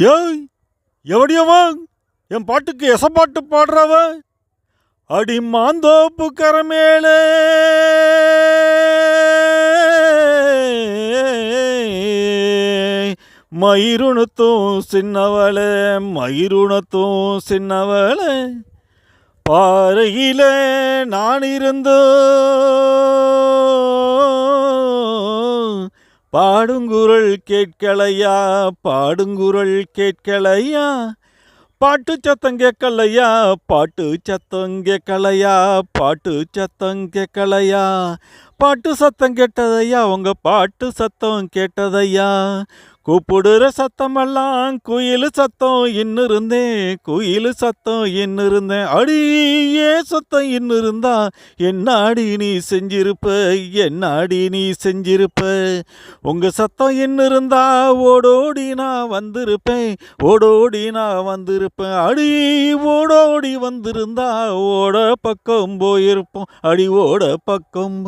ஏய், எவடியவன் என் பாட்டுக்கு எசப்பாட்டு பாடுறவ? அடி மாந்தோப்பு கரமேலே மயிருணத்தும் சின்னவளே, மயிருணத்தும் சின்னவளே, பாறையிலே நான் இருந்து பாடுங்குரல் கேட்கலையா, பாடுங்குரல் கேட்கலையா, பாட்டு சத்தம் கேட்கலையா, பாட்டு சத்தம் கேட்கலையா, பாட்டு சத்தம் கேட்கலையா, பாட்டு சத்தம் கேட்டதையா, உங்க பாட்டு சத்தம் கேட்டதையா, கூப்பிடுற சத்தமெல்லாம் குயில் சத்தம் இன்னிருந்தேன், குயில் சத்தம் இன்னிருந்தேன், அடி ஏன் சத்தம் இன்னிருந்தா என்னாடி நீ செஞ்சிருப்ப, என்னாடி நீ செஞ்சிருப்ப, உங்க சத்தம் இன்னிருந்தா ஓடோடி நான் வந்திருப்பேன், ஓடோடி நான் வந்திருப்பேன், அடி ஓடோடி வந்திருந்தா ஓட பக்கம் போயிருப்போம், அடி ஓட பக்கம்